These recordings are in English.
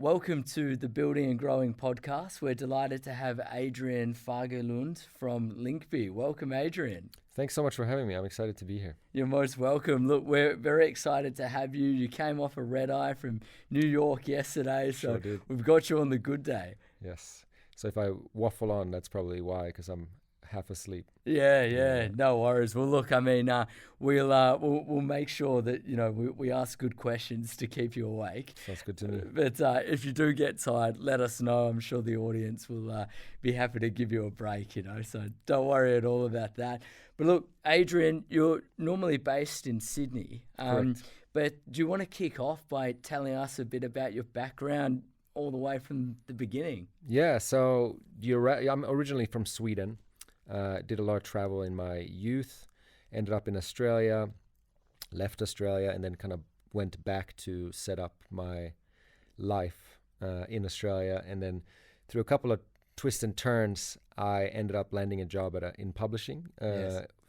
welcome to the Building and Growing podcast. We're delighted to have Adrian Fagerlund from Linkby. Welcome, Adrian. Thanks so much for having me. I'm excited to be here. You're most welcome. Look, we're very excited to have you. You came off a red eye from New York yesterday, so Sure did. we've got you on the good day. Yes. So if I waffle on, that's probably why, because I'm half asleep. Yeah, no worries. Well, look, I mean, we'll make sure that we ask good questions to keep you awake. Sounds good to me. But if you do get tired, let us know. I'm sure the audience will be happy to give you a break. So don't worry at all about that. But look, Adrian, you're normally based in Sydney. Correct. But do you want to kick off by telling us a bit about your background all the way from the beginning? Yeah. So you're right. I'm originally from Sweden. Did a lot of travel in my youth, ended up in Australia, left Australia, and then kind of went back to set up my life in Australia. And then through a couple of twists and turns, I ended up landing a job in publishing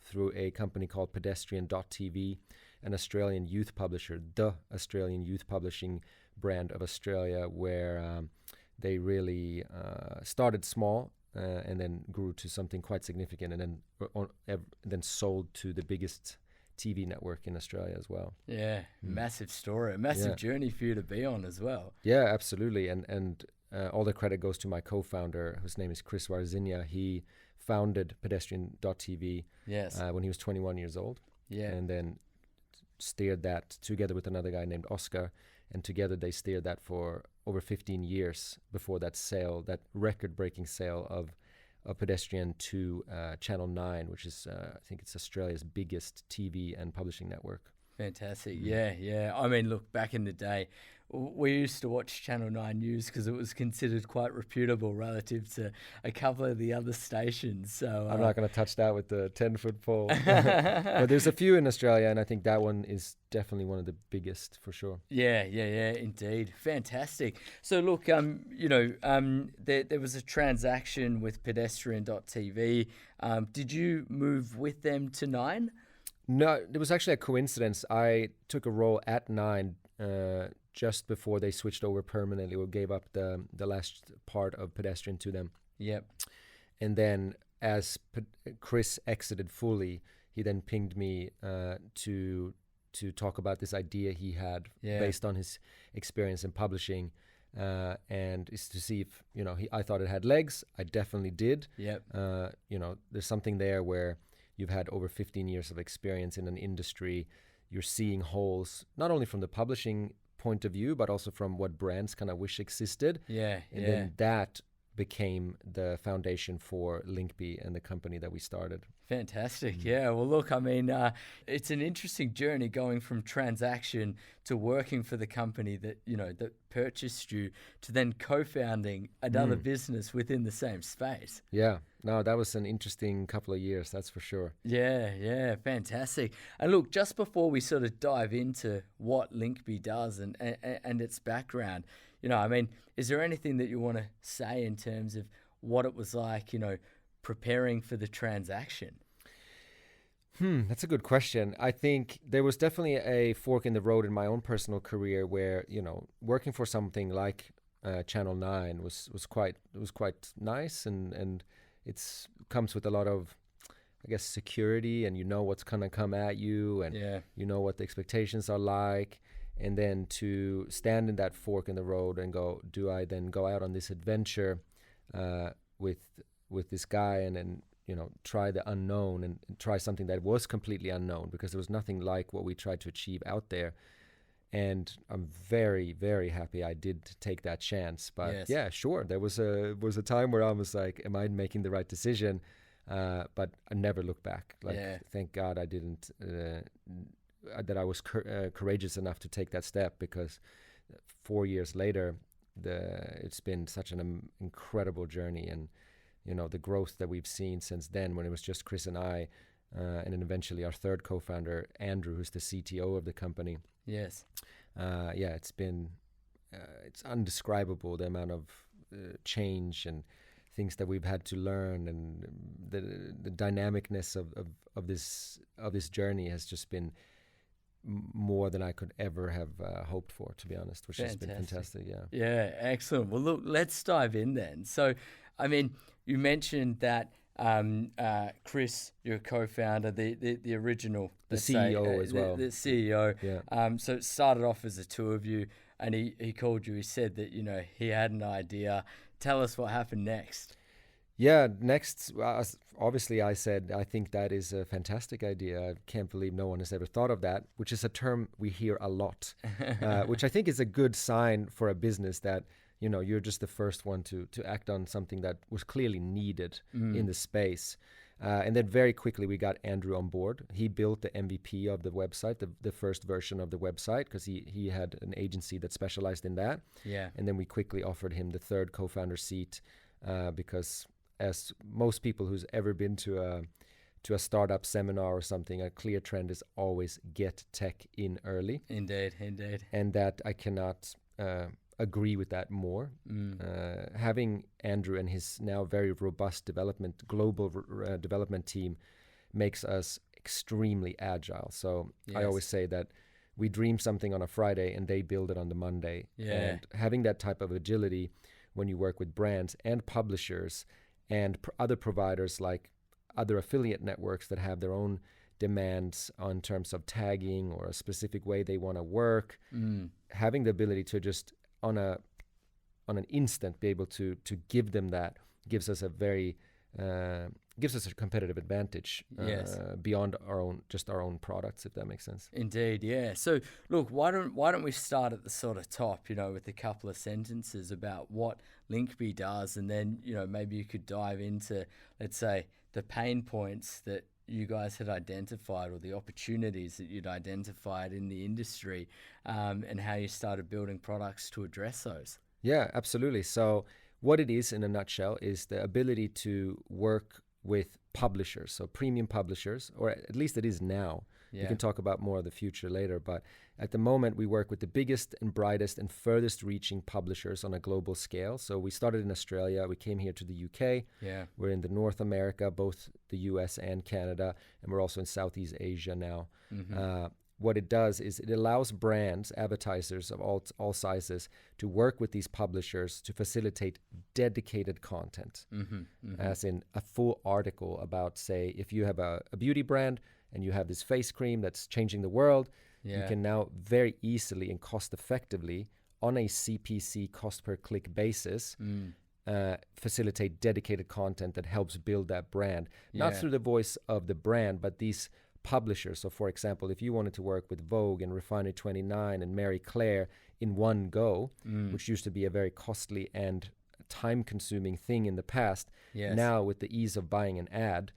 through a company called Pedestrian.tv, an Australian youth publisher, the Australian youth publishing brand of Australia, where they really started small. And then grew to something quite significant, and then sold to the biggest TV network in Australia as well. Yeah, massive story, a massive journey for you to be on as well. Yeah, absolutely. And all the credit goes to my co-founder, whose name is Chris Warzinia. He founded Pedestrian.tv when he was 21 years old. Yeah. And then steered that together with another guy named Oscar. And together they steered that for over 15 years before that sale, that record-breaking sale of Pedestrian to Channel 9, which is, I think it's Australia's biggest TV and publishing network. Fantastic. Yeah. I mean, look, back in the day, we used to watch Channel 9 News because it was considered quite reputable relative to a couple of the other stations. So I'm not going to touch that with the 10-foot pole. But there's a few in Australia, and I think that one is definitely one of the biggest for sure. Yeah, indeed. Fantastic. So look, there was a transaction with Pedestrian.tv. Did you move with them to 9? No, it was actually a coincidence. I took a role at 9 just before they switched over permanently or gave up the last part of Pedestrian to them. Yep. And then as Chris exited fully, he then pinged me to talk about this idea he had based on his experience in publishing, and is to see if I thought it had legs. I definitely did. Yep. There's something there where you've had over 15 years of experience in an industry. You're seeing holes, not only from the publishing point of view, but also from what brands kind of wish existed. And then that became the foundation for Linkby and the company that we started. Fantastic. Yeah. Well, look, I mean, it's an interesting journey going from transaction to working for the company that purchased you to then co-founding another business within the same space. Yeah. No, that was an interesting couple of years, that's for sure. Yeah. Fantastic. And look, just before we sort of dive into what Linkby does and its background, I mean, is there anything that you want to say in terms of what it was like, preparing for the transaction? That's a good question. I think there was definitely a fork in the road in my own personal career where, working for something like Channel 9 was quite nice, and it comes with a lot of, I guess, security, and what's going to come at you, and what the expectations are like. And then to stand in that fork in the road and go, do I then go out on this adventure with this guy and then try the unknown and try something that was completely unknown, because there was nothing like what we tried to achieve out there. And I'm very, very happy I did take that chance. But yeah, sure, there was a time where I was like, am I making the right decision? But I never looked back. Thank God I didn't. That I was courageous enough to take that step, because 4 years later, it's been such an incredible journey, and the growth that we've seen since then, when it was just Chris and I, and then eventually our third co-founder, Andrew, who's the CTO of the company. Yes. It's been it's undescribable, the amount of change and things that we've had to learn, and the dynamicness of this journey has just been more than I could ever have hoped for, to be honest, which has been fantastic. Yeah. Yeah, excellent. Well, look, let's dive in then. So, I mean, you mentioned that Chris, your co-founder, the original, the CEO as well. The CEO. Yeah. So it started off as the two of you, and he called you. He said that, you know, he had an idea. Tell us what happened next. Yeah, next, obviously I said, I think that is a fantastic idea. I can't believe no one has ever thought of that, which is a term we hear a lot, which I think is a good sign for a business that, you know, you're just the first one to act on something that was clearly needed in the space. And then very quickly we got Andrew on board. He built the MVP of the website, the first version of the website, because he had an agency that specialized in that. Yeah. And then we quickly offered him the third co-founder seat because, as most people who's ever been to a startup seminar or something, a clear trend is always get tech in early. Indeed. And that I cannot agree with that more. Having Andrew and his now very robust global development team makes us extremely agile. So yes. I always say that we dream something on a Friday and they build it on the Monday. Yeah. And having that type of agility when you work with brands and publishers and other providers like other affiliate networks that have their own demands on terms of tagging or a specific way they want to work, having the ability to just on an instant be able to give them that gives us a competitive advantage beyond our own products, if that makes sense. Indeed, yeah. So look, why don't we start at the sort of top, you know, with a couple of sentences about what Linkby does, and then, you know, maybe you could dive into, let's say, the pain points that you guys had identified or the opportunities that you'd identified in the industry, and how you started building products to address those. Yeah, absolutely. So what it is in a nutshell is the ability to work with publishers, so premium publishers, or at least it is now. Yeah. We can talk about more of the future later, but at the moment we work with the biggest and brightest and furthest reaching publishers on a global scale. So we started in Australia, we came here to the UK, we're in the North America, both the US and Canada, and we're also in Southeast Asia now. What it does is it allows brands, advertisers of all sizes, to work with these publishers to facilitate dedicated content, as in a full article about, say, if you have a beauty brand and you have this face cream that's changing the world, you can now very easily and cost effectively on a CPC cost per click basis facilitate dedicated content that helps build that brand, not through the voice of the brand, but these publishers. So for example, if you wanted to work with Vogue and Refinery 29 and Mary Claire in one go, which used to be a very costly and time-consuming thing in the past, now with the ease of buying an ad,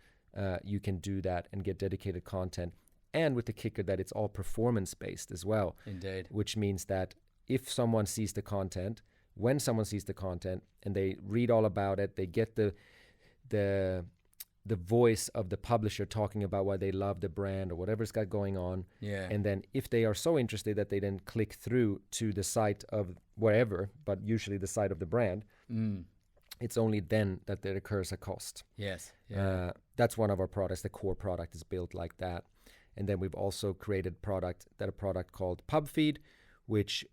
you can do that and get dedicated content. And with the kicker that it's all performance-based as well. Indeed. Which means that if someone sees the content, when someone sees the content and they read all about it, they get the voice of the publisher talking about why they love the brand or whatever's got going on. And then if they are so interested that they then click through to the site of wherever, but usually the site of the brand, it's only then that there occurs a cost. Yes. That's one of our products. The core product is built like that. And then we've also created a product called PubFeed, which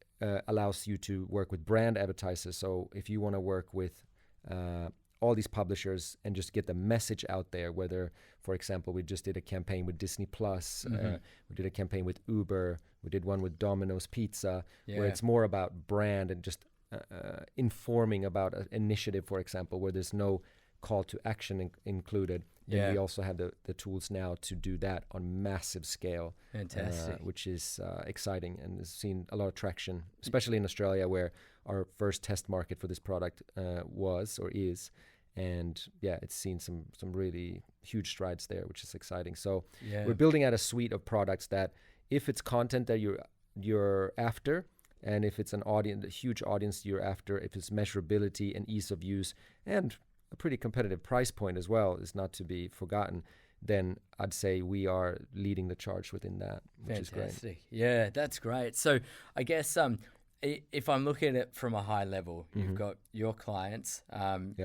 allows you to work with brand advertisers. So if you want to work with all these publishers and just get the message out there, whether, for example, we just did a campaign with Disney Plus, we did a campaign with Uber, we did one with Domino's Pizza, where it's more about brand and just informing about an initiative, for example, where there's no call to action included. Then we also have the tools now to do that on massive scale. Fantastic. Which is exciting and has seen a lot of traction, especially in Australia, where our first test market for this product was or is. And it's seen some really huge strides there, which is exciting. So we're building out a suite of products that, if it's content that you're after, and if it's a huge audience you're after, if it's measurability and ease of use, and a pretty competitive price point as well is not to be forgotten, then I'd say we are leading the charge within that, which is great. Yeah, that's great. So I guess if I'm looking at it from a high level, you've got your clients,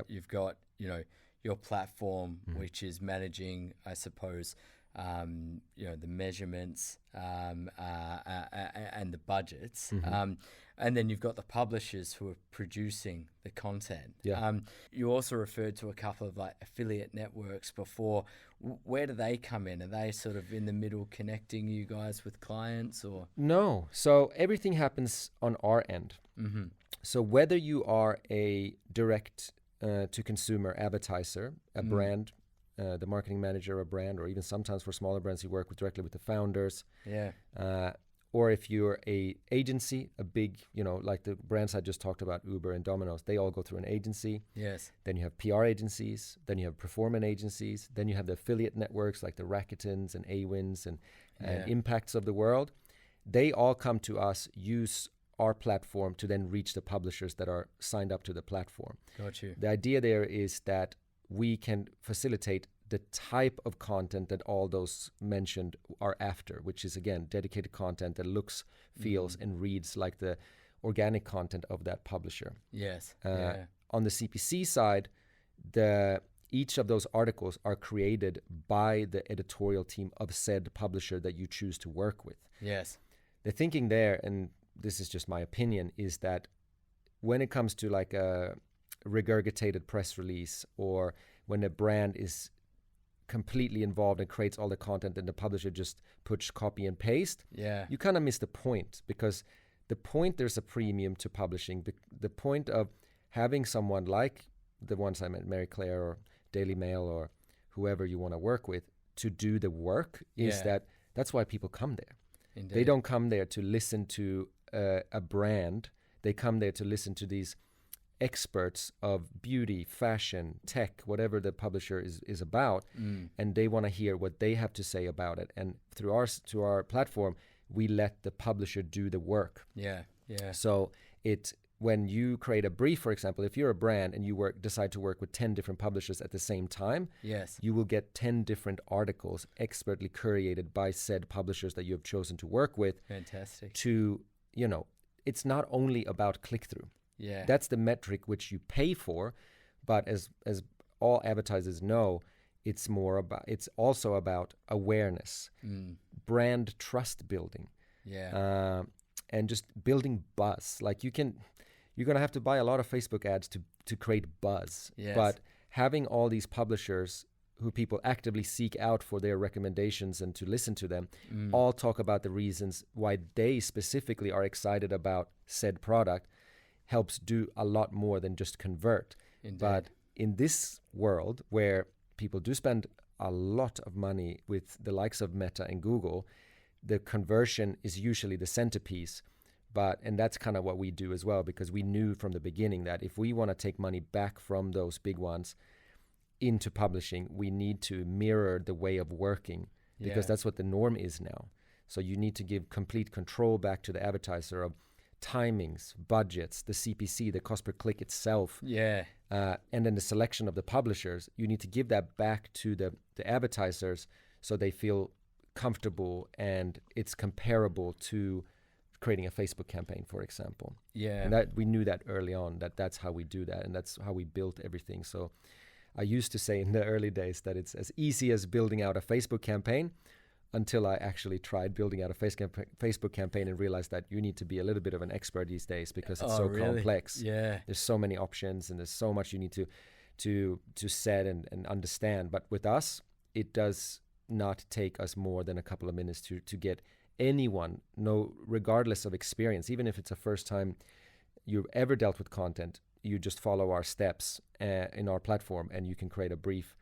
you've got, you know, your platform, which is managing, I suppose, the measurements and the budgets. Mm-hmm. And then you've got the publishers who are producing the content. Yeah. You also referred to a couple of like affiliate networks before. Where do they come in? Are they sort of in the middle connecting you guys with clients or? No. So everything happens on our end. Mm-hmm. So whether you are a direct to consumer advertiser, a brand, the marketing manager, a brand, or even sometimes for smaller brands, you work directly with the founders. Yeah. Or if you're a agency, a big, like the brands I just talked about, Uber and Domino's, they all go through an agency. Yes. Then you have PR agencies. Then you have performance agencies. Then you have the affiliate networks like the Racketons and Awins and Impacts of the world. They all come to us, use our platform to then reach the publishers that are signed up to the platform. Got you. The idea there is that we can facilitate the type of content that all those mentioned are after, which is, again, dedicated content that looks, feels, and reads like the organic content of that publisher. Yes. On the CPC side, each of those articles are created by the editorial team of said publisher that you choose to work with. Yes. The thinking there, and this is just my opinion, is that when it comes to like a regurgitated press release, or when a brand is completely involved and creates all the content and the publisher just puts copy and paste, you kind of miss the point, because the point, there's a premium to publishing. The point of having someone like the ones I met, Mary Claire or Daily Mail or whoever you want to work with, to do the work is that's why people come there. Indeed. They don't come there to listen to a brand. They come there to listen to these experts of beauty, fashion, tech, whatever the publisher is about, and they want to hear what they have to say about it. And through our platform, we let the publisher do the work. So when you create a brief, for example, if you're a brand and you decide to work with 10 different publishers at the same time, you will get 10 different articles expertly curated by said publishers that you have chosen to work with. Fantastic. It's not only about click-through. That's the metric which you pay for, but as all advertisers know, it's also about awareness, brand trust building, and just building buzz. Like you're gonna have to buy a lot of Facebook ads to create buzz, but having all these publishers who people actively seek out for their recommendations and to listen to them, all talk about the reasons why they specifically are excited about said product, helps do a lot more than just convert. Indeed. But in this world where people do spend a lot of money with the likes of Meta and Google, the conversion is usually the centerpiece. And that's kind of what we do as well, because we knew from the beginning that if we want to take money back from those big ones into publishing, we need to mirror the way of working, because that's what the norm is now. So you need to give complete control back to the advertiser of timings, budgets, the CPC, the cost per click itself, and then the selection of the publishers. You need to give that back to the advertisers so they feel comfortable and it's comparable to creating a Facebook campaign, for example. And that we knew that early on, that's how we do that, and that's how we built everything. So I used to say in the early days that it's as easy as building out a Facebook campaign, until I actually tried building out a Facebook campaign and realized that you need to be a little bit of an expert these days, because it's complex. There's so many options and there's so much you need to set and understand. But with us, it does not take us more than a couple of minutes to get anyone, regardless of experience, even if it's the first time you've ever dealt with content, you just follow our steps in our platform and you can create a brief.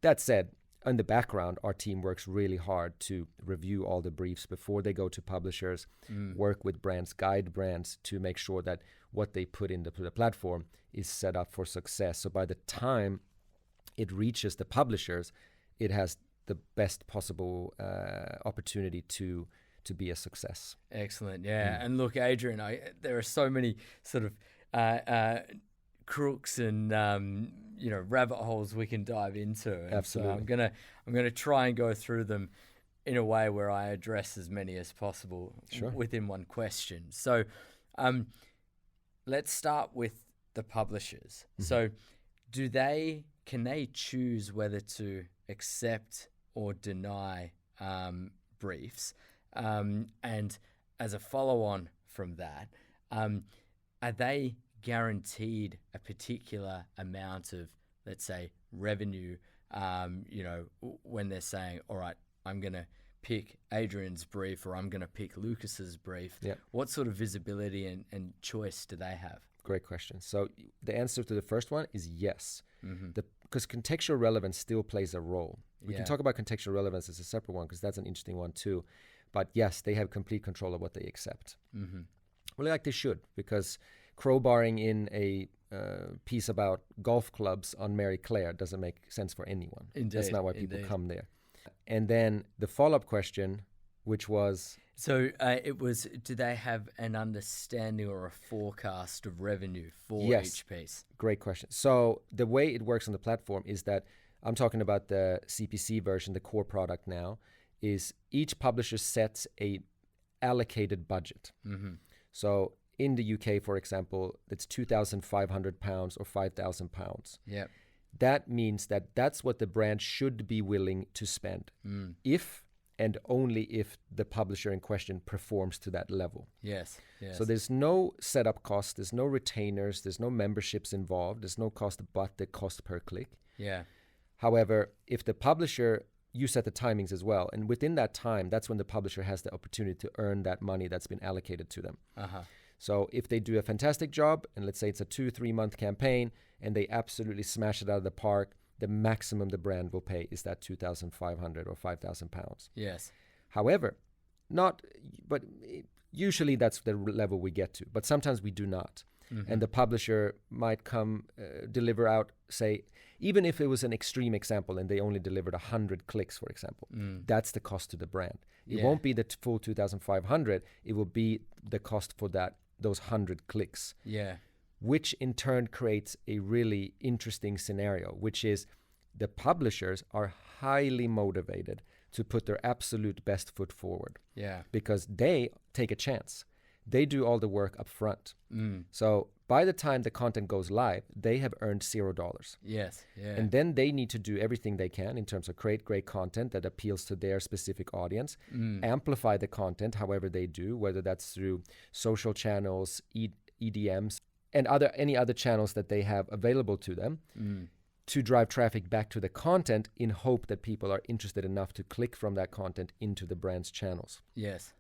That said, in the background, our team works really hard to review all the briefs before they go to publishers, work with brands, guide brands to make sure that what they put into the platform is set up for success. So by the time it reaches the publishers, it has the best possible opportunity to be a success. Excellent. And look, Adrian, there are so many sort of crooks and rabbit holes we can dive into. And absolutely. So I'm gonna try and go through them in a way where I address as many as possible within one question. So let's start with the publishers. So can they choose whether to accept or deny briefs? And as a follow-on from that, are they guaranteed a particular amount of, let's say, revenue, when they're saying, all right, I'm going to pick Adrian's brief or I'm going to pick Lucas's brief? Yeah. What sort of visibility and choice do they have? Great question. So the answer to the first one is yes. Mm-hmm. Because contextual relevance still plays a role. We can Yeah. talk about contextual relevance as a separate one because that's an interesting one too. But yes, they have complete control of what they accept. Mm-hmm. Well, like they should, because crowbarring in a piece about golf clubs on Mary Claire doesn't make sense for anyone. Indeed, That's not why people indeed. come there. And then the follow-up question, which was... So it was, do they have an understanding or a forecast of revenue for Yes. each piece? Great question. So the way it works on the platform is that I'm talking about the CPC version, the core product now, is each publisher sets a allocated budget. Mm-hmm. So in the UK, for example, it's £2,500 or £5,000. Yep. That means that that's what the brand should be willing to spend if and only if the publisher in question performs to that level. Yes. Yes. So there's no setup cost, there's no retainers, there's no memberships involved, there's no cost but the cost per click. Yeah. However, if the publisher, you set the timings as well, and within that time, that's when the publisher has the opportunity to earn that money that's been allocated to them. Uh-huh. So if they do a fantastic job, and let's say it's a 2-3 month campaign, and they absolutely smash it out of the park, the maximum the brand will pay is that 2,500 or 5,000 pounds. Yes. However, usually that's the level we get to, but sometimes we do not. Mm-hmm. And the publisher might come deliver out, say, even if it was an extreme example and they only delivered 100 clicks, for example, that's the cost to the brand. It Yeah. won't be the full 2,500. It will be the cost for those 100 clicks, Yeah. which in turn creates a really interesting scenario, which is the publishers are highly motivated to put their absolute best foot forward Yeah. because they take a chance. They do all the work up front. Mm. So by the time the content goes live, they have earned $0. Yes. Yeah. And then they need to do everything they can in terms of create great content that appeals to their specific audience, amplify the content however they do, whether that's through social channels, EDMs, and any other channels that they have available to them to drive traffic back to the content in hope that people are interested enough to click from that content into the brand's channels. Yes.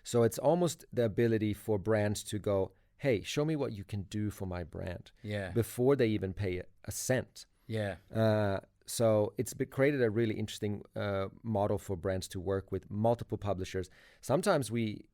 So it's almost the ability for brands to go, hey, show me what you can do for my brand Yeah. before they even pay a cent. Yeah. So it's created a really interesting model for brands to work with multiple publishers. Sometimes we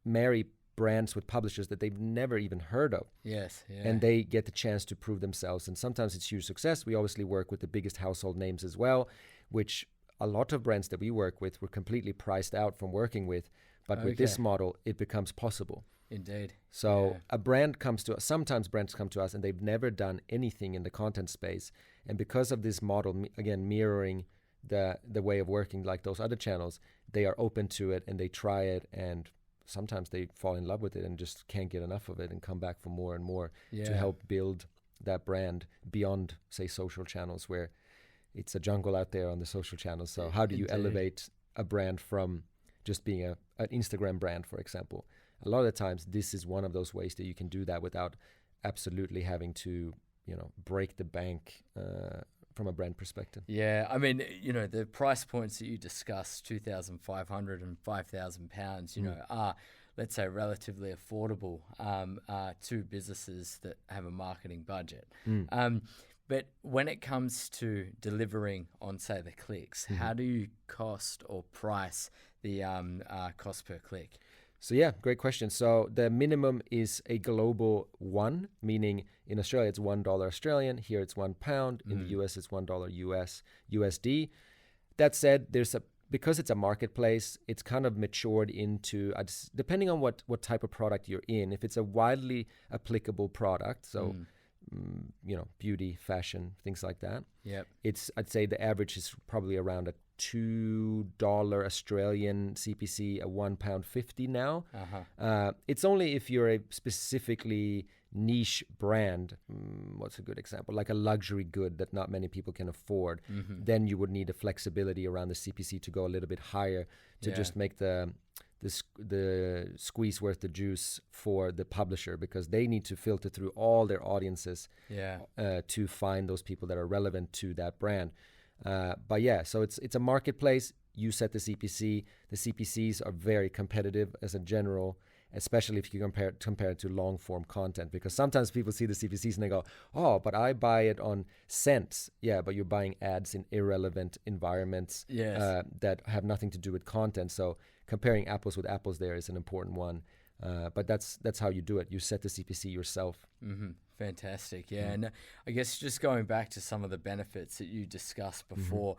marry brands with publishers that they've never even heard of. Yes. Yeah. And they get the chance to prove themselves. And sometimes it's huge success. We obviously work with the biggest household names as well, which a lot of brands that we work with were completely priced out from working with. But with this model, it becomes possible. Indeed. So a brand comes to us, sometimes brands come to us and they've never done anything in the content space. And because of this model, again, mirroring the way of working like those other channels, they are open to it and they try it, and sometimes they fall in love with it and just can't get enough of it and come back for more and more to help build that brand beyond, say, social channels, where it's a jungle out there on the social channels. So how do you elevate a brand from just being an Instagram brand, for example? A lot of the times, this is one of those ways that you can do that without absolutely having to, break the bank from a brand perspective. Yeah, I mean, the price points that you discussed, 2,500 and 5,000 pounds, are, let's say, relatively affordable to businesses that have a marketing budget. But when it comes to delivering on, say, the clicks, how do you cost or price the cost per click? So yeah, great question. So the minimum is a global one, meaning in Australia it's $1 Australian, here it's £1, in the US it's $1 US USD. That said, because it's a marketplace, it's kind of matured into, depending on what type of product you're in, if it's a widely applicable product, so beauty, fashion, things like that. Yep. I'd say the average is probably around a $2 Australian CPC, a £1.50 now. It's only if you're a specifically niche brand, what's a good example? Like a luxury good that not many people can afford, then you would need a flexibility around the CPC to go a little bit higher to just make the squeeze worth the juice for the publisher, because they need to filter through all their audiences to find those people that are relevant to that brand. But yeah, so it's a marketplace. You set the CPC. The CPCs are very competitive as a general, especially if you compare it to long form content, because sometimes people see the CPCs and they go, oh, but I buy it on cents. Yeah, but you're buying ads in irrelevant environments that have nothing to do with content. So comparing apples with apples there is an important one. But that's how you do it. You set the CPC yourself. Fantastic. Yeah. And I guess just going back to some of the benefits that you discussed before,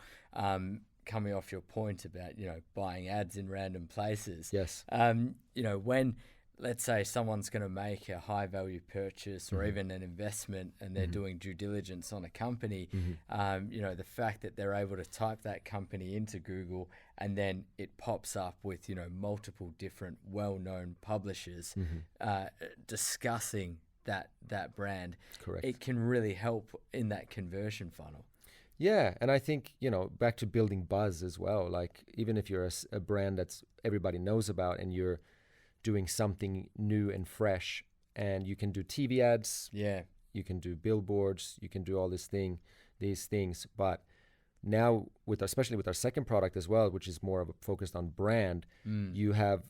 coming off your point about, buying ads in random places. Yes. When, let's say, someone's going to make a high value purchase or even an investment and they're doing due diligence on a company, the fact that they're able to type that company into Google and then it pops up with, multiple different well-known publishers discussing that brand. Correct. It can really help in that conversion funnel. Yeah, and I think, back to building buzz as well. Like, even if you're a brand that's everybody knows about and you're doing something new and fresh, and you can do TV ads, you can do billboards, you can do all these things. But now, especially with our second product as well, which is more of a focused on brand, you have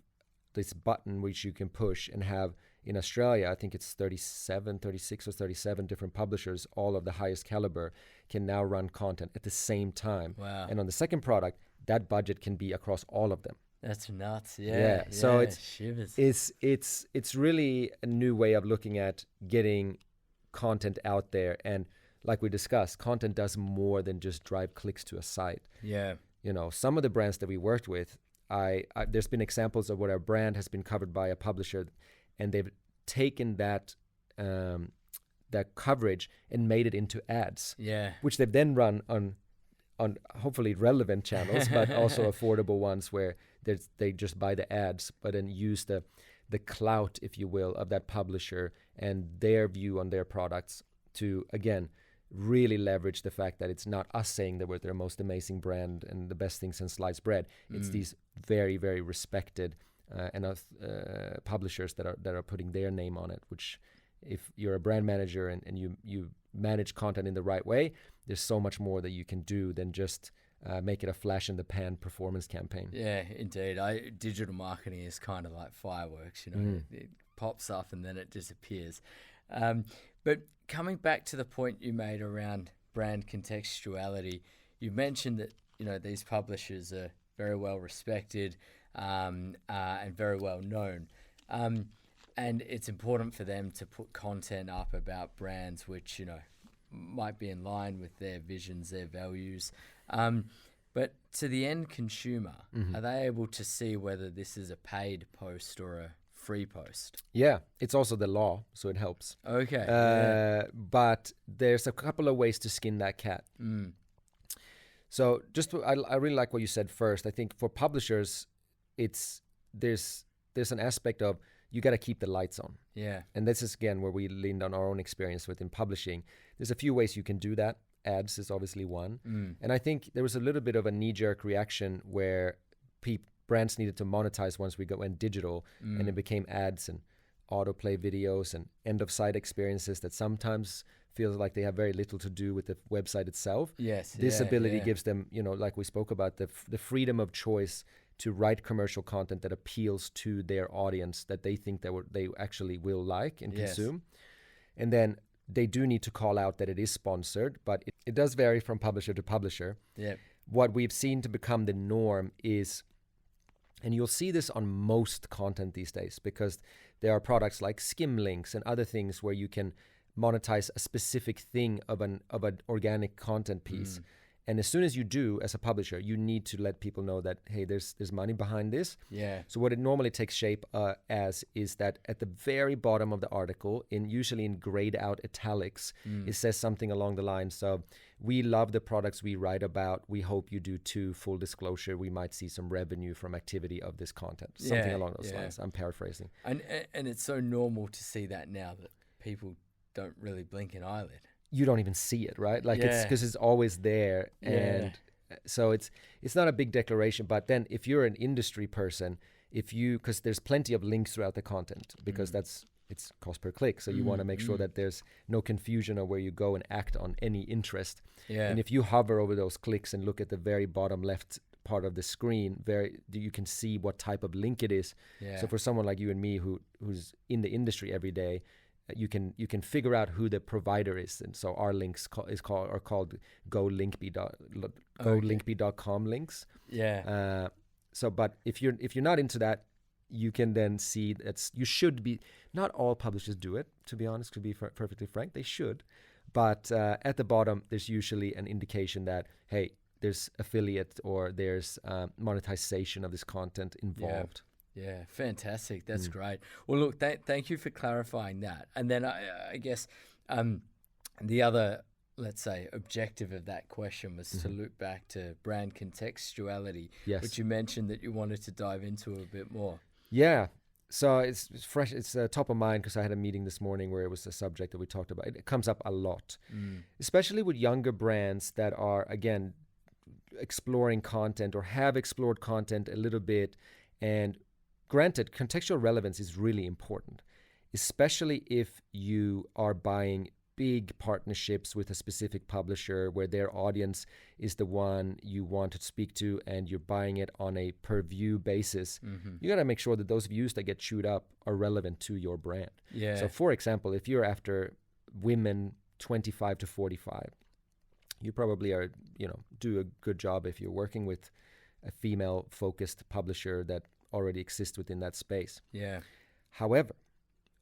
this button which you can push and have. In Australia, I think it's 36 or 37 different publishers, all of the highest caliber, can now run content at the same time. Wow. And on the second product, that budget can be across all of them. That's nuts. Yeah. So shivers. It's really a new way of looking at getting content out there. And like we discussed, content does more than just drive clicks to a site. Yeah. Some of the brands that we worked with, there's been examples of where a brand has been covered by a publisher, and they've taken that coverage and made it into ads, which they've then run on hopefully relevant channels, but also affordable ones where they just buy the ads, but then use the clout, if you will, of that publisher and their view on their products to, again, really leverage the fact that it's not us saying that we're their most amazing brand and the best thing since sliced bread. It's these very, very respected publishers that are putting their name on it, which, if you're a brand manager and you manage content in the right way, there's so much more that you can do than just make it a flash in the pan performance campaign. Yeah, indeed. Digital marketing is kind of like fireworks, it pops up and then it disappears. But coming back to the point you made around brand contextuality, you mentioned that, these publishers are very well respected, and very well known. And it's important for them to put content up about brands which, might be in line with their visions, their values. But to the end consumer, are they able to see whether this is a paid post or a free post? Yeah, it's also the law, so it helps. Okay. But there's a couple of ways to skin that cat. So I really like what you said first. I think for publishers, there's an aspect of you got to keep the lights on. Yeah. And this is, again, where we leaned on our own experience within publishing. There's a few ways you can do that. Ads is obviously one. And I think there was a little bit of a knee-jerk reaction where brands needed to monetize once we went digital, and it became ads and autoplay videos and end-of-site experiences that sometimes feels like they have very little to do with the website itself. Yes. This ability gives them, like we spoke about, the freedom of choice to write commercial content that appeals to their audience that they think they actually will like and consume. And then they do need to call out that it is sponsored, but it does vary from publisher to publisher. Yeah. What we've seen to become the norm is, and you'll see this on most content these days, because there are products like skim links and other things where you can monetize a specific thing of an organic content piece. And as soon as you do, as a publisher, you need to let people know that, hey, there's money behind this. Yeah. So what it normally takes shape as is that at the very bottom of the article, usually in grayed out italics, it says something along the lines of, we love the products we write about. We hope you do too. Full disclosure, we might see some revenue from activity of this content. Something along those lines. I'm paraphrasing. And it's so normal to see that now that people don't really blink an eyelid. You don't even see it, right? Like it's because it's always there. And so it's not a big declaration. But then if you're an industry person, because there's plenty of links throughout the content, because it's cost per click. So you want to make sure that there's no confusion of where you go and act on any interest. Yeah. And if you hover over those clicks and look at the very bottom left part of the screen, you can see what type of link it is. Yeah. So for someone like you and me who's in the industry every day, you can figure out who the provider is. And so our links are called Linkby.com links. Yeah. But if you're not into that, you can then see that you should be. Not all publishers do it, to be honest. To be perfectly frank, they should. But at the bottom, there's usually an indication that, hey, there's affiliate or there's monetization of this content involved. Yeah, fantastic. That's great. Well, look, thank you for clarifying that. And then I guess the other, let's say, objective of that question was to look back to brand contextuality, which you mentioned that you wanted to dive into a bit more. Yeah. So it's fresh. It's top of mind because I had a meeting this morning where it was a subject that we talked about. It comes up a lot, especially with younger brands that are, again, exploring content or have explored content a little bit. And granted, contextual relevance is really important, especially if you are buying big partnerships with a specific publisher where their audience is the one you want to speak to and you're buying it on a per view basis. You got to make sure that those views that get chewed up are relevant to your brand. Yeah. So for example, if you're after women 25 to 45, you probably are, do a good job if you're working with a female focused publisher that already exists within that space. Yeah. However,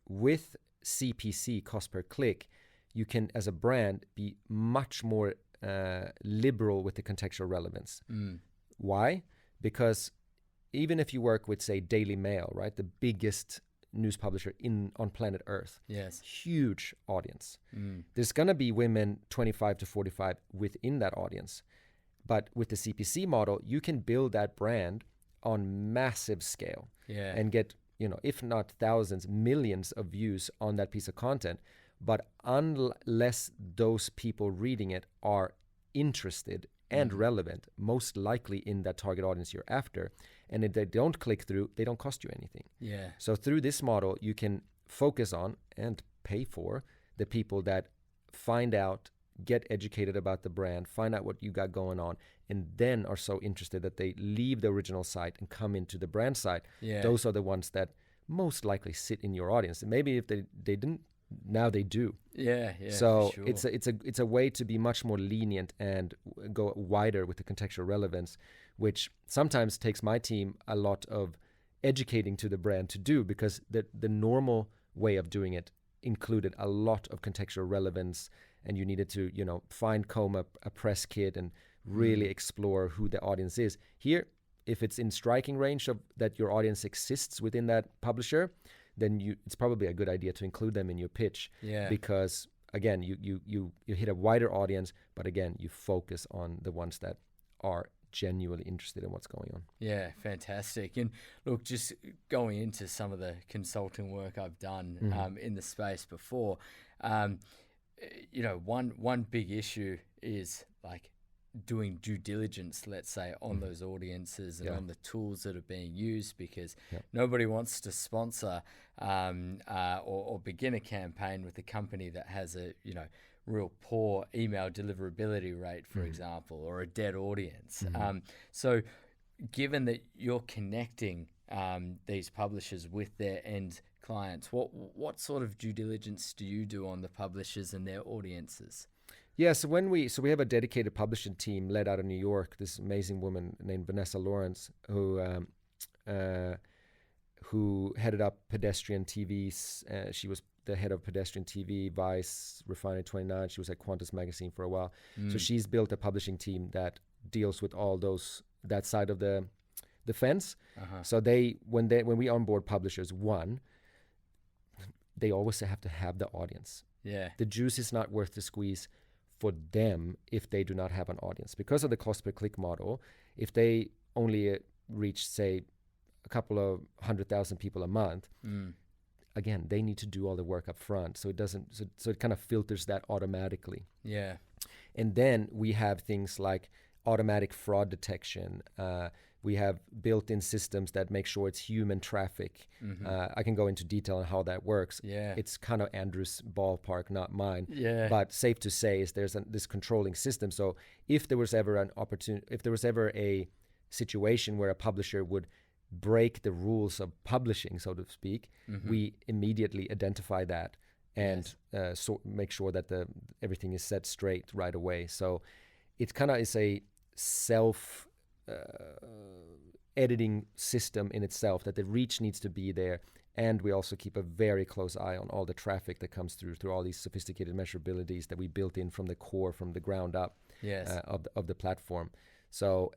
with CPC, cost per click, you can, as a brand, be much more liberal with the contextual relevance. Why? Because even if you work with, say, Daily Mail, right, the biggest news publisher on planet Earth, huge audience. There's going to be women 25 to 45 within that audience. But with the CPC model, you can build that brand on massive scale and get, if not thousands, millions of views on that piece of content. But unless those people reading it are interested and relevant, most likely in that target audience you're after, and if they don't click through, they don't cost you anything. Yeah. So through this model, you can focus on and pay for the people that find out, get educated about the brand, find out what you got going on, and then are so interested that they leave the original site and come into the brand site. Yeah. Those are the ones that most likely sit in your audience. And maybe if they didn't, now they do. Yeah. So sure. it's a way to be much more lenient and go wider with the contextual relevance, which sometimes takes my team a lot of educating to the brand to do, because the normal way of doing it included a lot of contextual relevance, and you needed to comb up a press kit and really explore who the audience is. Here, if it's in striking range of that your audience exists within that publisher, then it's probably a good idea to include them in your pitch. Yeah. Because again, you hit a wider audience, but again, you focus on the ones that are genuinely interested in what's going on. Yeah, fantastic. And look, just going into some of the consulting work I've done in the space before, one big issue is like doing due diligence, let's say, on those audiences and on the tools that are being used, because nobody wants to sponsor or begin a campaign with a company that has a real poor email deliverability rate, for example, or a dead audience. So given that you're connecting these publishers with their end clients, what sort of due diligence do you do on the publishers and their audiences? Yeah, so we have a dedicated publishing team led out of New York. This amazing woman named Vanessa Lawrence, who headed up Pedestrian TV. She was the head of Pedestrian TV, Vice, Refinery 29. She was at Qantas Magazine for a while. So she's built a publishing team that deals with all that side of the fence. So when we onboard publishers, they always have to have the audience. Yeah, the juice is not worth the squeeze for them if they do not have an audience. Because of the cost per click model, if they only reach, say, a couple of 100,000 people a month, again, they need to do all the work up front. So it doesn't, so it kind of filters that automatically. Yeah. And then we have things like automatic fraud detection. We have built-in systems that make sure it's human traffic. I can go into detail on how that works. Yeah. It's kind of Andrew's ballpark, not mine. Yeah. But safe to say is there's this controlling system. So if there was ever an opportunity, if there was ever a situation where a publisher would break the rules of publishing, so to speak, we immediately identify that and so make sure that everything is set straight right away. So it kind of is a self editing system in itself, that the reach needs to be there, and we also keep a very close eye on all the traffic that comes through all these sophisticated measurabilities that we built in from the core, from the ground up of the platform. So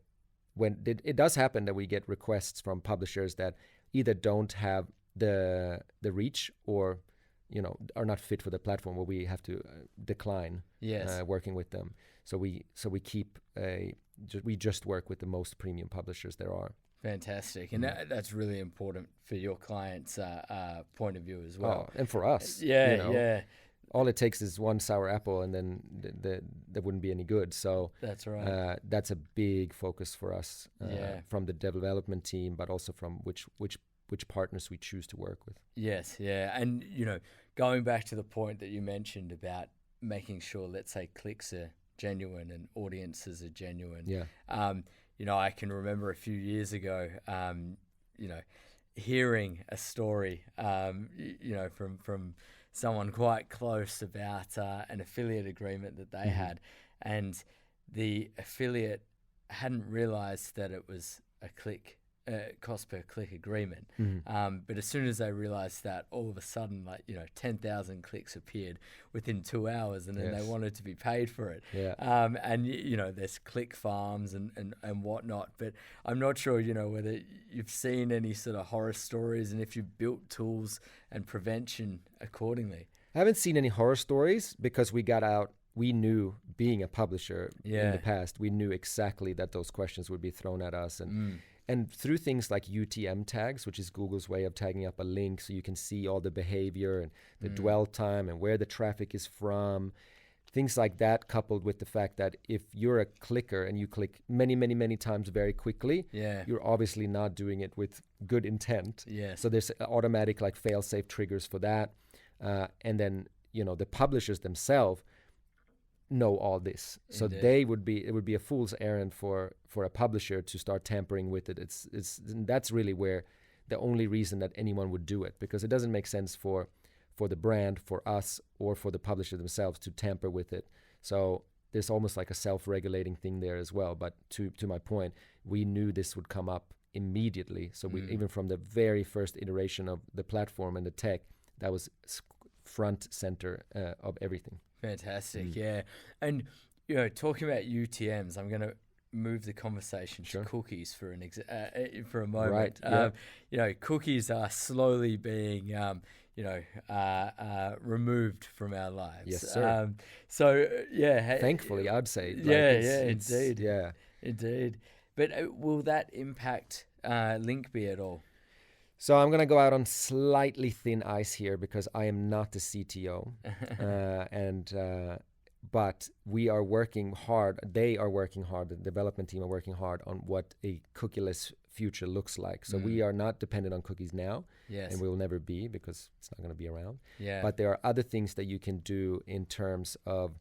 when it does happen that we get requests from publishers that either don't have the reach or are not fit for the platform, where we have to decline working with them. So we keep we just work with the most premium publishers there are. Fantastic. And that's really important for your clients' point of view as well. And for us. Yeah. All it takes is one sour apple, and then that wouldn't be any good. So that's right. That's a big focus for us from the development team, but also from which partners we choose to work with. Yes, yeah. And, going back to the point that you mentioned about making sure, let's say, clicks are genuine and audiences are genuine. Yeah. I can remember a few years ago, hearing a story, from someone quite close about an affiliate agreement that they had, and the affiliate hadn't realized that it was a cost per click agreement. But as soon as they realized that, all of a sudden, 10,000 clicks appeared within 2 hours, and then they wanted to be paid for it. Yeah. And there's click farms and whatnot, but I'm not sure, whether you've seen any sort of horror stories, and if you built tools and prevention accordingly. I haven't seen any horror stories, because we got out. We knew, being a publisher in the past, we knew exactly that those questions would be thrown at us. And through things like UTM tags, which is Google's way of tagging up a link so you can see all the behavior and the dwell time and where the traffic is from, things like that, coupled with the fact that if you're a clicker and you click many, many, many times very quickly, you're obviously not doing it with good intent. So there's automatic fail-safe triggers for that. And then, the publishers themselves know all this. So it would be a fool's errand for a publisher to start tampering with it. That's really where the only reason that anyone would do it, because it doesn't make sense for the brand, for us, or for the publisher themselves to tamper with it. So there's almost like a self-regulating thing there as well. But to my point, we knew this would come up immediately. So we, even from the very first iteration of the platform and the tech, that was front center of everything. Fantastic, yeah. And, talking about UTMs, I'm going to move the conversation to cookies for a moment. Right. Cookies are slowly being, removed from our lives. Yes, sir. Thankfully, I'd say. Indeed. Yeah. Indeed. But will that impact Linkby at all? So I'm going to go out on slightly thin ice here, because I am not the CTO. But we are working hard. They are working hard. The development team are working hard on what a cookieless future looks like. So we are not dependent on cookies now. Yes. And we will never be, because it's not going to be around. Yeah. But there are other things that you can do in terms of,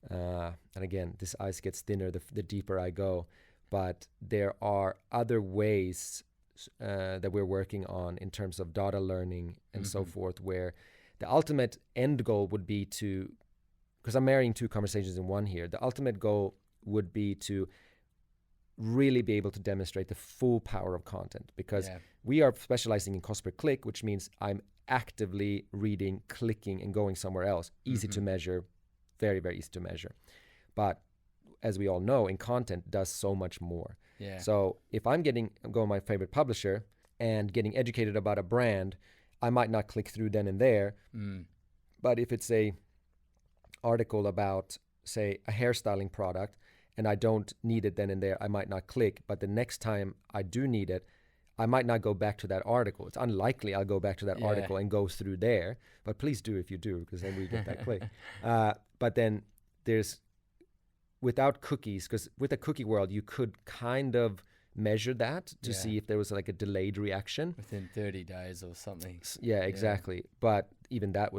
and again, this ice gets thinner the deeper I go. But there are other ways that we're working on in terms of data learning and so forth, where the ultimate end goal would be to, because I'm marrying two conversations in one here, the ultimate goal would be to really be able to demonstrate the full power of content, because we are specializing in cost per click, which means I'm actively reading, clicking, and going somewhere else. Easy to measure, very, very easy to measure. But as we all know, in content does so much more. Yeah. So if I'm going my favorite publisher and getting educated about a brand, I might not click through then and there. But if it's a article about, say, a hairstyling product, and I don't need it then and there, I might not click. But the next time I do need it, I might not go back to that article. It's unlikely I'll go back to that article and go through there, but please do if you do, because then we get that click. But then there's, without cookies, because with a cookie world, you could kind of measure that to see if there was like a delayed reaction. Within 30 days or something. Yeah, exactly. But even that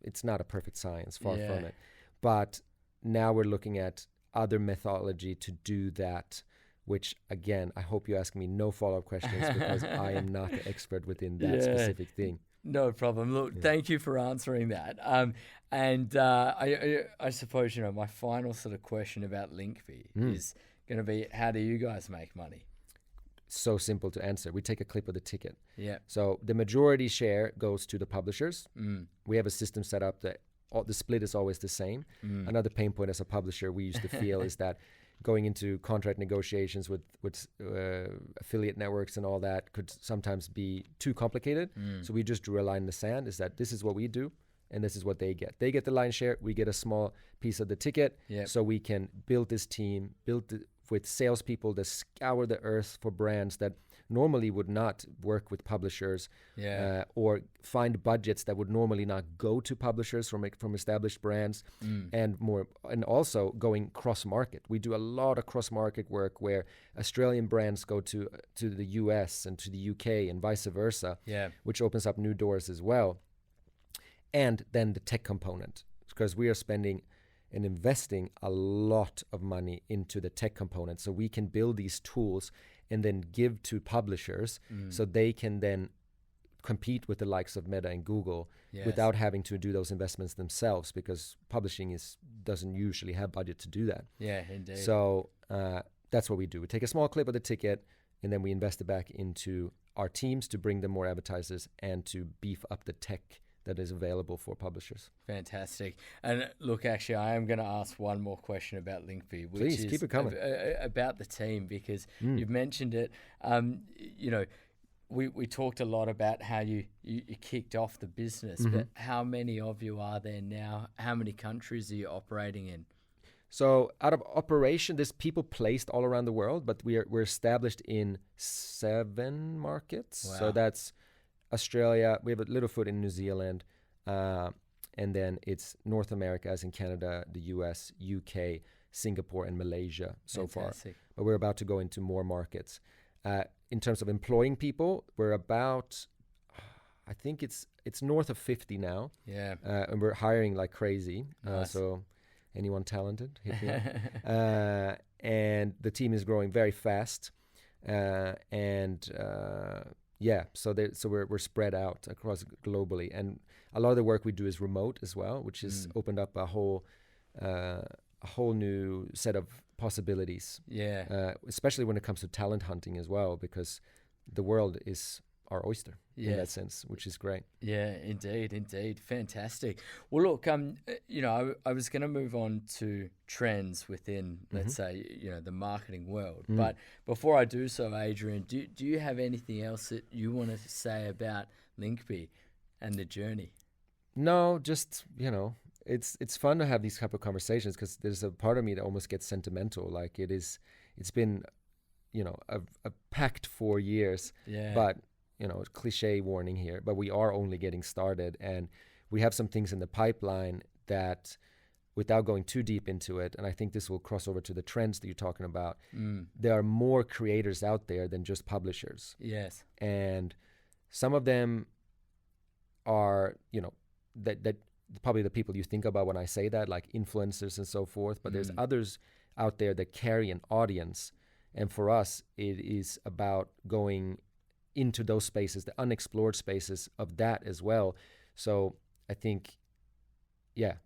it's not a perfect science, far from it. But now we're looking at other methodology to do that, which again, I hope you ask me no follow-up questions because I am not the expert within that specific thing. No problem. Look, thank you for answering that. And I suppose, my final sort of question about Linkby is going to be, how do you guys make money? So simple to answer. We take a clip of the ticket. Yeah. So the majority share goes to the publishers. We have a system set up that the split is always the same. Another pain point as a publisher we used to feel is that going into contract negotiations with affiliate networks and all that could sometimes be too complicated. So we just drew a line in the sand, is that this is what we do and this is what they get. They get the lion's share, we get a small piece of the ticket. So we can build this team, with salespeople that scour the earth for brands that normally would not work with publishers, or find budgets that would normally not go to publishers from established brands, and also going cross-market. We do a lot of cross-market work where Australian brands go to the US and to the UK and vice versa, which opens up new doors as well. And then the tech component, because we are spending and investing a lot of money into the tech component, so we can build these tools and then give to publishers so they can then compete with the likes of Meta and Google without having to do those investments themselves, because publishing doesn't usually have budget to do that. Yeah, indeed. So that's what we do. We take a small clip of the ticket and then we invest it back into our teams to bring them more advertisers and to beef up the tech that is available for publishers. Fantastic. And look, actually, I am going to ask one more question about Linkby, which Please, is keep it coming. About the team, because you've mentioned it. We talked a lot about how you kicked off the business, but how many of you are there now? How many countries are you operating in? So out of operation, there's people placed all around the world, but we're established in 7 markets. Wow. So that's Australia, we have a little foot in New Zealand, and then it's North America, as in Canada, the US, UK, Singapore, and Malaysia so far. But we're about to go into more markets. In terms of employing people, we're about, I think it's north of 50 now. Yeah. And we're hiring like crazy. Nice. So anyone talented, hit me up. And the team is growing very fast. So we're spread out across globally, and a lot of the work we do is remote as well, which has opened up a whole new set of possibilities. Yeah. Especially when it comes to talent hunting as well, because the world is our oyster in that sense, which is great. Yeah, indeed. Fantastic. Well, look, I was going to move on to trends within, let's say, the marketing world. But before I do so, Adrian, do you have anything else that you want to say about Linkby and the journey? No, just, it's fun to have these type of conversations, because there's a part of me that almost gets sentimental. Like it's been, a packed 4 years, but cliche warning here, but we are only getting started, and we have some things in the pipeline that, without going too deep into it, and I think this will cross over to the trends that you're talking about, there are more creators out there than just publishers. Yes. And some of them are, that probably the people you think about when I say that, like influencers and so forth, but there's others out there that carry an audience. And for us, it is about going into those spaces, the unexplored spaces of that as well. So I think,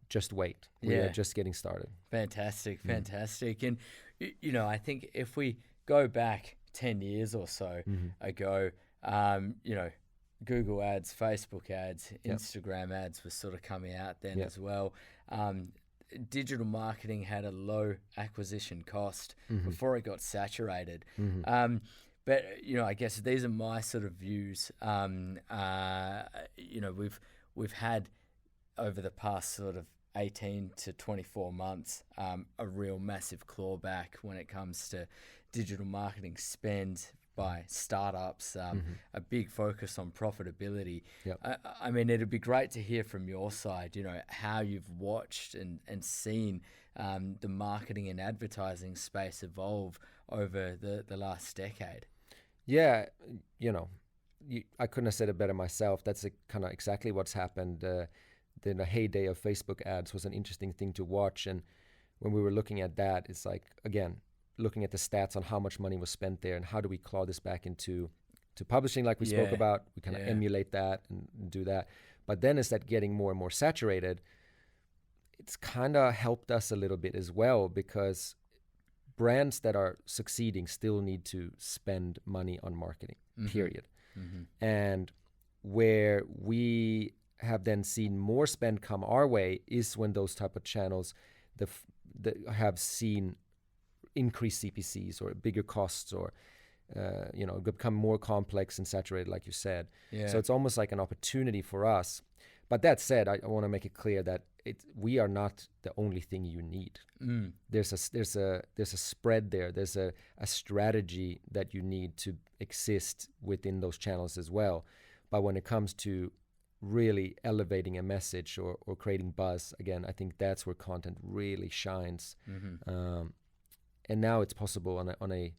just wait. We are just getting started. Fantastic. And, I think if we go back 10 years or so ago, Google ads, Facebook ads, Instagram ads were sort of coming out then as well. Digital marketing had a low acquisition cost before it got saturated. But, I guess these are my sort of views. We've had, over the past sort of 18 to 24 months, a real massive clawback when it comes to digital marketing spend by startups, a big focus on profitability. Yep. I mean, it'd be great to hear from your side, how you've watched and seen the marketing and advertising space evolve over the last decade. Yeah, I couldn't have said it better myself. That's kind of exactly what's happened. The heyday of Facebook ads was an interesting thing to watch. And when we were looking at that, it's like, again, looking at the stats on how much money was spent there and how do we claw this back into publishing like we spoke about. We kind of emulate that and do that. But then as that getting more and more saturated, it's kind of helped us a little bit as well, because brands that are succeeding still need to spend money on marketing, period. And where we have then seen more spend come our way is when those type of channels that have seen increased CPCs or bigger costs, or become more complex and saturated, like you said. So it's almost like an opportunity for us. But that said, I want to make it clear that we are not the only thing you need. There's a spread there. There's a strategy that you need to exist within those channels as well. But when it comes to really elevating a message or creating buzz, again, I think that's where content really shines. And now it's possible on a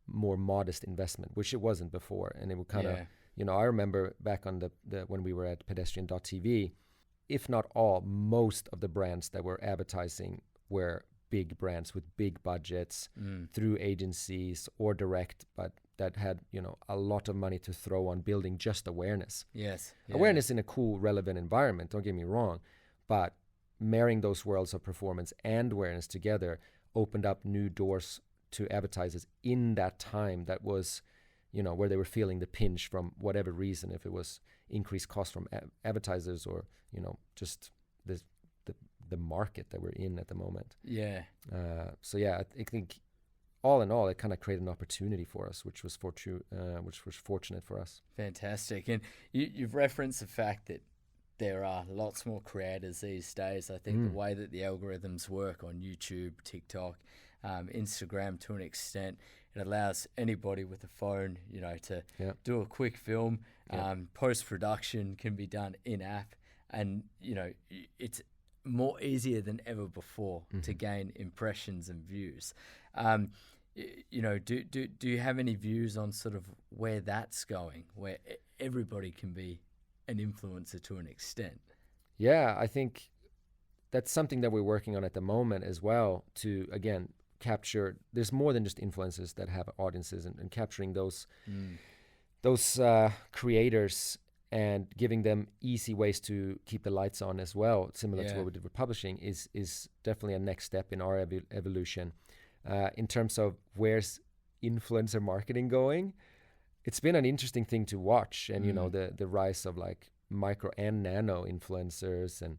more modest investment, which it wasn't before. And it would kind of, I remember back on the when we were at Pedestrian.tv, if not all, most of the brands that were advertising were big brands with big budgets through agencies or direct, but that had, a lot of money to throw on building just awareness. Awareness in a cool, relevant environment, don't get me wrong, but marrying those worlds of performance and awareness together opened up new doors to advertisers in that time that was, where they were feeling the pinch from whatever reason, if it was increased cost from advertisers or, just the market that we're in at the moment. I think all in all, it kind of created an opportunity for us, which was fortunate for us. Fantastic. And you've referenced the fact that there are lots more creators these days. I think the way that the algorithms work on YouTube, TikTok, Instagram, to an extent, it allows anybody with a phone, to do a quick film. Post-production can be done in-app, and, it's more easier than ever before to gain impressions and views. Do you have any views on sort of where that's going, where everybody can be an influencer to an extent? Yeah, I think that's something that we're working on at the moment as well, to, again, capture, there's more than just influencers that have audiences, and capturing those creators and giving them easy ways to keep the lights on as well, similar to what we did with publishing, is definitely a next step in our evolution. In terms of where's influencer marketing going, it's been an interesting thing to watch, and the rise of like micro and nano influencers, and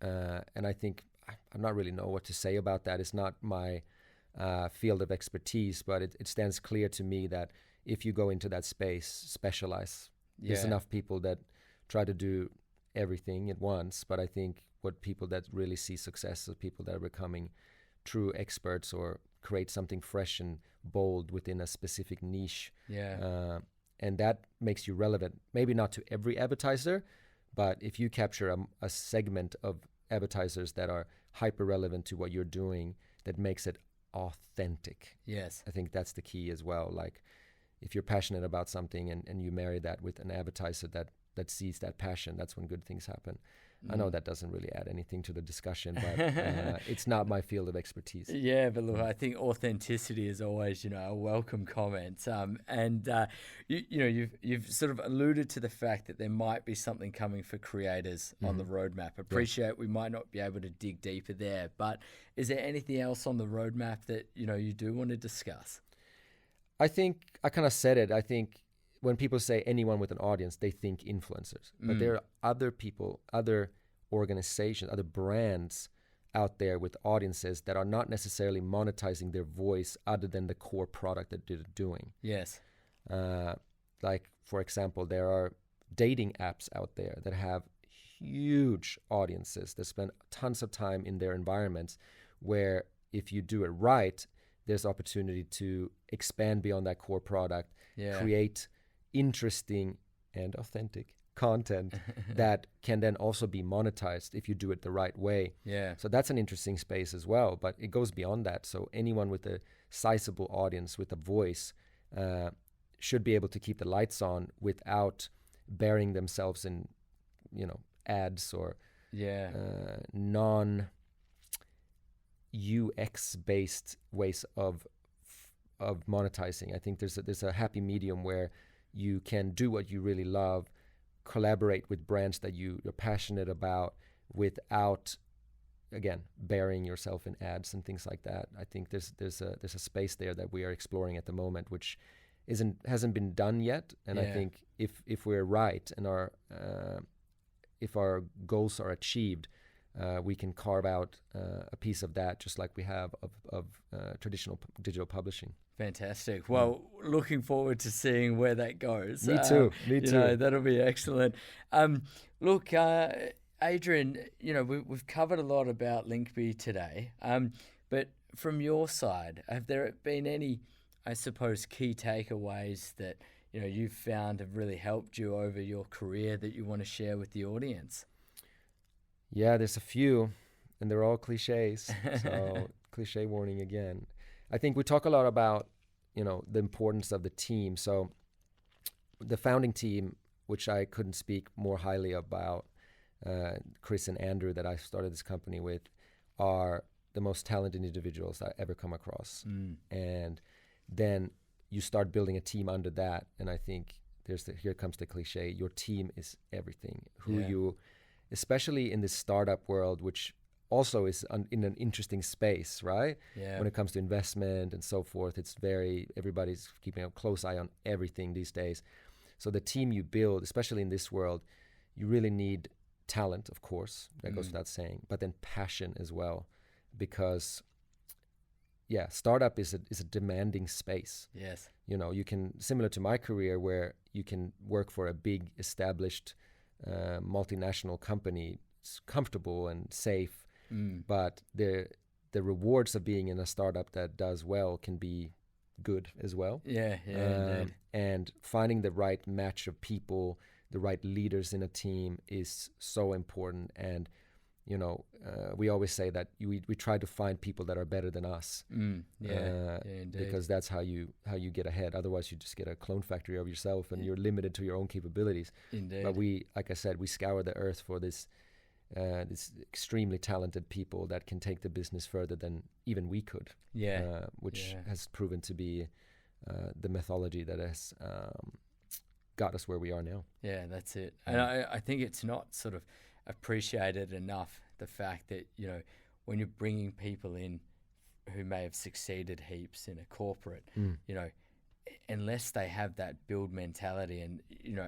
I think I'm not really know what to say about that. It's not my field of expertise, but it stands clear to me that if you go into that space, specialize. There's enough people that try to do everything at once, but I think what people that really see success are people that are becoming true experts or create something fresh and bold within a specific niche. And that makes you relevant, maybe not to every advertiser, but if you capture a segment of advertisers that are hyper relevant to what you're doing, that makes it authentic. I think that's the key as well. Like, if you're passionate about something and you marry that with an advertiser that sees that passion, that's when good things happen. I know that doesn't really add anything to the discussion, but it's not my field of expertise. Yeah, but look, I think authenticity is always, a welcome comment. You've sort of alluded to the fact that there might be something coming for creators on the roadmap. Appreciate we might not be able to dig deeper there, but is there anything else on the roadmap that, you do want to discuss? I think I kind of said it. I think when people say anyone with an audience, they think influencers. But there are other people, other organizations, other brands out there with audiences that are not necessarily monetizing their voice other than the core product that they're doing. Like, for example, there are dating apps out there that have huge audiences that spend tons of time in their environments, where if you do it right, there's opportunity to expand beyond that core product, Yeah. create interesting and authentic content that can then also be monetized if you do it the right way. Yeah. So that's an interesting space as well, but it goes beyond that. So anyone with a sizable audience, with a voice, should be able to keep the lights on without burying themselves in, ads or Yeah. non UX based ways of monetizing. I think there's a happy medium where you can do what you really love, collaborate with brands that you're passionate about without, again, burying yourself in ads and things like that. I think there's a space there that we are exploring at the moment, which hasn't been done yet. And I think if we're right and if our goals are achieved, we can carve out a piece of that, just like we have of traditional digital publishing. Fantastic. Well, looking forward to seeing where that goes. Me too. That'll be excellent. Look, Adrian, we've covered a lot about Linkby today. But from your side, have there been any, I suppose, key takeaways that you've found have really helped you over your career that you want to share with the audience? Yeah, there's a few, and they're all cliches. So cliche warning again. I think we talk a lot about, the importance of the team. So the founding team, which I couldn't speak more highly about, Chris and Andrew, that I started this company with, are the most talented individuals I ever come across. And then you start building a team under that, and I think here comes the cliche: your team is everything. Especially in this startup world, which also is in an interesting space, right? Yeah. When it comes to investment and so forth, everybody's keeping a close eye on everything these days. So the team you build, especially in this world, you really need talent, of course, that goes without saying, but then passion as well, because startup is a demanding space. Yes. You can, similar to my career, where you can work for a big established multinational company. It's comfortable and safe, but the rewards of being in a startup that does well can be good as well. And finding the right match of people, the right leaders in a team is so important. And we always say that we try to find people that are better than us, because that's how you get ahead. Otherwise, you just get a clone factory of yourself, and you're limited to your own capabilities. Indeed. But like I said, we scour the earth for this extremely talented people that can take the business further than even we could. Which has proven to be the methodology that has got us where we are now. Yeah, that's it. And I think it's not sort of appreciated enough, the fact that when you're bringing people in who may have succeeded heaps in a corporate, unless they have that build mentality, and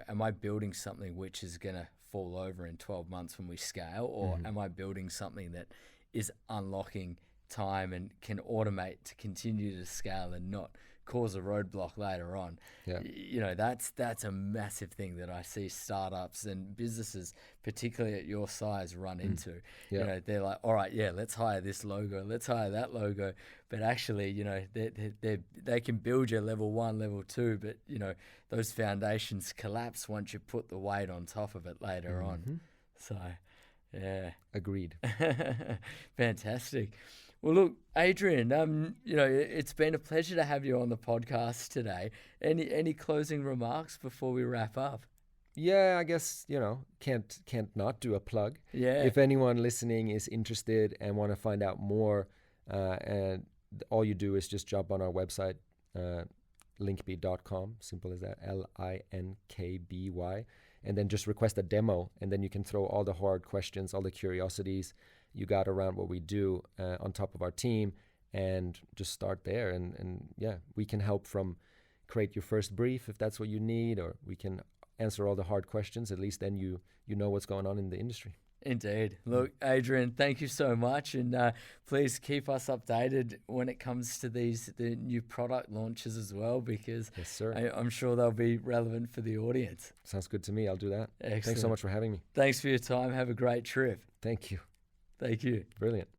am I building something which is going to fall over in 12 months when we scale, or am I building something that is unlocking time and can automate to continue to scale and not cause a roadblock later on? That's a massive thing that I see startups and businesses, particularly at your size, run into. They're like, all right, let's hire this logo, let's hire that logo, but actually they can build your level 1, level 2, but those foundations collapse once you put the weight on top of it later on. So Agreed. Fantastic. Well, look, Adrian, it's been a pleasure to have you on the podcast today. Any closing remarks before we wrap up? Yeah, I guess, can't not do a plug. Yeah. If anyone listening is interested and want to find out more, and all you do is just jump on our website, linkby.com, simple as that, Linkby, and then just request a demo, and then you can throw all the hard questions, all the curiosities you got around what we do on top of our team, and just start there. And we can help from create your first brief if that's what you need, or we can answer all the hard questions. At least then you know what's going on in the industry. Indeed. Look, Adrian, thank you so much, and please keep us updated when it comes to the new product launches as well, because yes, sir. I'm sure they'll be relevant for the audience. Sounds good to me. I'll do that. Excellent. Thanks so much for having me. Thanks for your time. Have a great trip. Thank you. Thank you. Brilliant.